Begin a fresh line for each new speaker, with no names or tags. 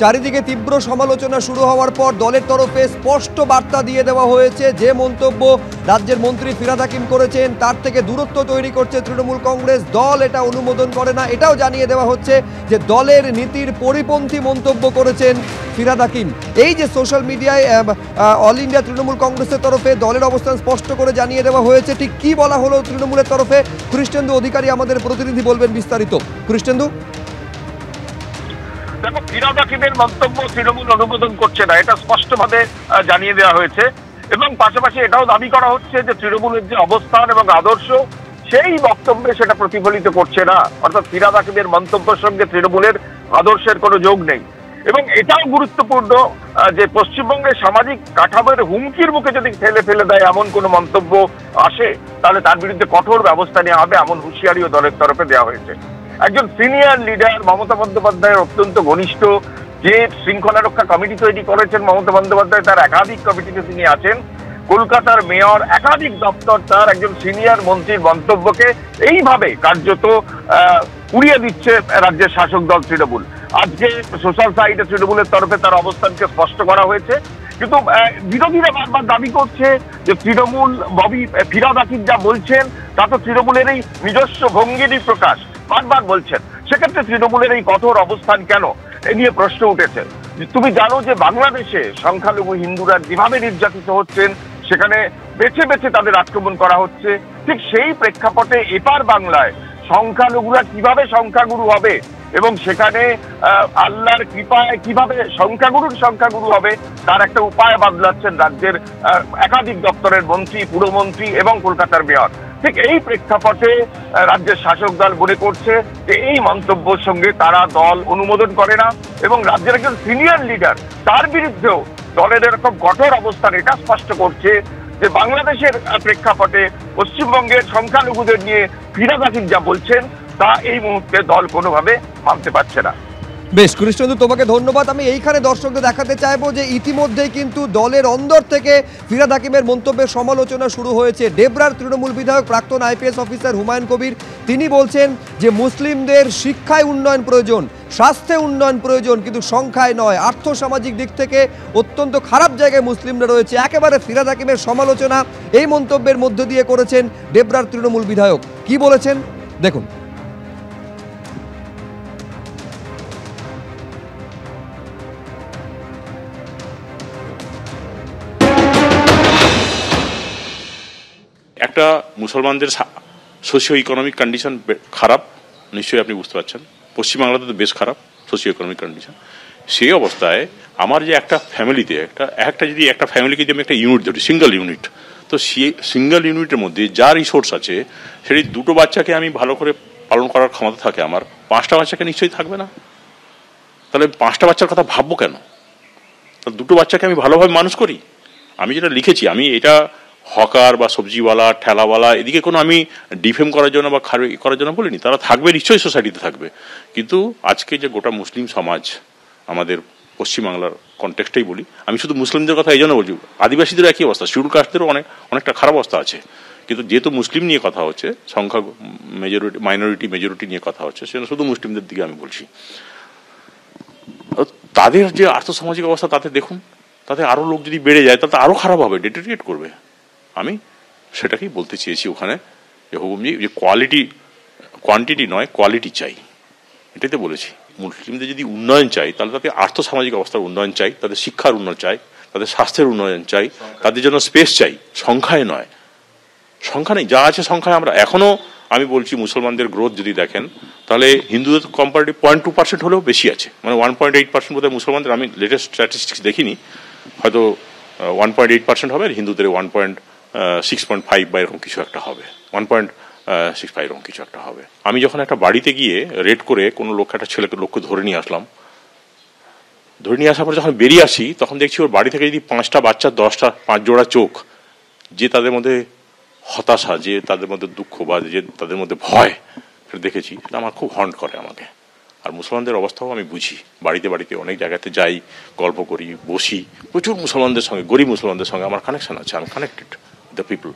চারিদিকে তীব্র সমালোচনা শুরু হওয়ার পর দলের তরফে স্পষ্ট বার্তা দিয়ে দেওয়া হয়েছে, যে মন্তব্য রাজ্যের মন্ত্রী ফিরহাদ হাকিম করেছেন তার থেকে দূরত্ব তৈরি করছে তৃণমূল কংগ্রেস। দল এটা অনুমোদন করে না, এটাও জানিয়ে দেওয়া হচ্ছে যে দলের নীতির পরিপন্থী মন্তব্য করেছেন ফিরহাদ হাকিম। এই যে সোশ্যাল মিডিয়ায় অল ইন্ডিয়া তৃণমূল কংগ্রেসের তরফে দলের অবস্থান স্পষ্ট করে জানিয়ে দেওয়া হয়েছে, ঠিক কি বলা হলো তৃণমূলের তরফে কৃষ্ণেন্দু অধিকারী আমাদের প্রতিনিধি বলবেন বিস্তারিত। কৃষ্ণেন্দু,
দেখো, ফিরহাদ হাকিমের মন্তব্য তৃণমূল অনুমোদন করছে না, এটা স্পষ্টভাবে জানিয়ে দেওয়া হয়েছে এবং পাশাপাশি এটাও দাবি করা হচ্ছে যে তৃণমূলের যে অবস্থান এবং আদর্শ সেই বক্তব্যে সেটা প্রতিফলিত করছে না। অর্থাৎ ফিরহাদ হাকিমের মন্তব্যের সঙ্গে তৃণমূলের আদর্শের কোনো যোগ নেই। এবং এটাও গুরুত্বপূর্ণ যে পশ্চিমবঙ্গের সামাজিক কাঠামোর হুমকির মুখে যদি ফেলে দেয় এমন কোনো মন্তব্য আসে, তাহলে তার বিরুদ্ধে কঠোর ব্যবস্থা নেওয়া হবে, এমন হুঁশিয়ারিও দলের তরফে দেওয়া হয়েছে। একজন সিনিয়র লিডার মমতা বন্দ্যোপাধ্যায়ের অত্যন্ত ঘনিষ্ঠ, যে শৃঙ্খলা রক্ষা কমিটি তৈরি করেছেন মমতা বন্দ্যোপাধ্যায়, তার একাধিক কমিটিতে তিনি আছেন, কলকাতার মেয়র, একাধিক দপ্তর, তার একজন সিনিয়র মন্ত্রীর মন্তব্যকে এইভাবে কার্যত উড়িয়ে দিচ্ছে রাজ্যের শাসক দল তৃণমূল। আজকে সোশ্যাল সাইটে তৃণমূলের তরফে তার অবস্থানকে স্পষ্ট করা হয়েছে, কিন্তু বিরোধীরা বারবার দাবি করছে যে তৃণমূল ফিরহাদ হাকিম যা বলছেন তা তো তৃণমূলের এই নিজস্ব ভঙ্গিরই প্রকাশ, বারবার বলছেন। সেক্ষেত্রে তৃণমূলের এই কঠোর অবস্থান কেন, এ নিয়ে প্রশ্ন উঠেছে। তুমি জানো যে বাংলাদেশে সংখ্যালঘু হিন্দুরা যেভাবে নির্যাতিত হচ্ছেন, সেখানে বেছে বেছে তাদের আক্রমণ করা হচ্ছে, ঠিক সেই প্রেক্ষাপটে এপার বাংলায় সংখ্যালঘুরা কিভাবে সংখ্যাগুরু হবে এবং সেখানে আল্লাহর কৃপায় কিভাবে সংখ্যাগুরু হবে তার একটা উপায় বাদলাচ্ছেন রাজ্যের একাধিক দপ্তরের মন্ত্রী, পুরমন্ত্রী এবং কলকাতার মেয়র। ঠিক এই প্রেক্ষাপটে রাজ্যের শাসক দল মনে করছে যে এই মন্তব্যের সঙ্গে তারা দল অনুমোদন করে না এবং রাজ্যের একজন সিনিয়র লিডার তার বিরুদ্ধেও দলের এরকম কঠোর অবস্থান এটা স্পষ্ট করছে যে বাংলাদেশের প্রেক্ষাপটে পশ্চিমবঙ্গের সংখ্যালঘুদের নিয়ে ফিরহাদ হাকিম যা বলছেন তা এই মুহূর্তে দল কোনোভাবে মানতে পারছে না।
বেশ কৃষ্ণেন্দু, তোমাকে ধন্যবাদ। আমি এইখানে দর্শকদের দেখাতে চাইবো যে ইতিমধ্যেই কিন্তু দলের অন্দর থেকে ফিরহাদ হাকিমের মন্তব্যের সমালোচনা শুরু হয়েছে। ডেবরার তৃণমূল বিধায়ক প্রাক্তন আইপিএস অফিসার হুমায়ুন কবির তিনি বলছেন যে মুসলিমদের শিক্ষায় উন্নয়ন প্রয়োজন, স্বাস্থ্যে উন্নয়ন প্রয়োজন, কিন্তু সংখ্যায় নয়। আর্থসামাজিক দিক থেকে অত্যন্ত খারাপ জায়গায় মুসলিমরা রয়েছে। একেবারে ফিরহাদ হাকিমের সমালোচনা এই মন্তব্যের মধ্য দিয়ে করেছেন ডেবরার তৃণমূল বিধায়ক। কি বলেছেন দেখুন।
একটা মুসলমানদের সোশিও ইকোনমিক কন্ডিশন খারাপ, নিশ্চয়ই আপনি বুঝতে পারছেন। পশ্চিমবাংলাতে তো বেশ খারাপ সোশিও ইকোনমিক কন্ডিশন। সেই অবস্থায় আমার যে একটা ফ্যামিলিতে যদি একটা ফ্যামিলিকে যদি আমি একটা ইউনিট ধরি, সিঙ্গেল ইউনিট, তো সেই সিঙ্গেল ইউনিটের মধ্যে যা রিসোর্স আছে সেটি দুটো বাচ্চাকে আমি ভালো করে পালন করার ক্ষমতা থাকে, আমার 5টা বাচ্চাকে নিশ্চয়ই থাকবে না। তাহলে 5টা বাচ্চার কথা ভাববো কেন? তাহলে দুটো বাচ্চাকে আমি ভালোভাবে মানুষ করি। আমি যেটা লিখেছি, আমি এটা হকার বা সবজিওয়ালা, ঠেলাওয়ালা, এদিকে কোনো আমি ডিফেম করার জন্য বা করার জন্য বলিনি। তারা থাকবে, নিশ্চয়ই সোসাইটিতে থাকবে, কিন্তু আজকে যে গোটা মুসলিম সমাজ আমাদের পশ্চিমবাংলার কনটেক্সটেই বলি, আমি শুধু মুসলিমদের কথা এই জন্য বলছি, আদিবাসীদের একই অবস্থা, শিডিউল কাস্টদেরও অনেকটা খারাপ অবস্থা আছে, কিন্তু যেহেতু মুসলিম নিয়ে কথা হচ্ছে, সংখ্যা মাইনরিটি মেজরিটি নিয়ে কথা হচ্ছে, সেটা শুধু মুসলিমদের দিকে আমি বলছি। তাদের যে আর্থসামাজিক অবস্থা তাতে দেখুন, তাতে আরও লোক যদি বেড়ে যায় তাতে আরও খারাপ হবে, ডেটেরিয়েট করবে। আমি সেটাকেই বলতে চেয়েছি ওখানে, যে হুকুমজি যে কোয়ান্টিটি নয় কোয়ালিটি চাই, এটাতে বলেছি। মুসলিমদের যদি উন্নয়ন চাই তাহলে তাদের আর্থসামাজিক অবস্থার উন্নয়ন চাই, তাদের শিক্ষার উন্নয়ন চাই, তাদের স্বাস্থ্যের উন্নয়ন চাই, তাদের জন্য স্পেস চাই, সংখ্যায় নয়। সংখ্যা নেই, যা আছে সংখ্যায়। আমরা এখনও আমি বলছি মুসলমানদের গ্রোথ যদি দেখেন তাহলে হিন্দুদের কম্পারেটিভ 0.2% হলেও বেশি আছে, মানে 1.8% বোধহয় মুসলমানদের, আমি লেটেস্ট স্ট্যাটিস্টিক্স দেখিনি, হয়তো 1.8% হবে, আর হিন্দুদের 1.6.5 বা এরকম কিছু একটা হবে, 1.65 এরকম কিছু একটা হবে। আমি যখন একটা বাড়িতে গিয়ে রেড করে কোনো একটা লোককে ধরে নিয়ে আসলাম, ধরে নিয়ে আসার পর যখন বেরিয়ে আসি তখন দেখছি ওর বাড়ি থেকে যদি 5টা বাচ্চা 5 জোড়া চোখ, যে তাদের মধ্যে হতাশা, যে তাদের মধ্যে দুঃখ বা যে তাদের মধ্যে ভয়, সেটা দেখেছি, সেটা আমার খুব হন্ট করে আমাকে। আর মুসলমানদের অবস্থাও আমি বুঝি, বাড়িতে অনেক জায়গাতে যাই, গল্প করি, বসি, প্রচুর মুসলমানদের সঙ্গে, গরিব মুসলমানদের সঙ্গে আমার কানেকশন আছে, আমি কানেক্টেড দ্য পিপল।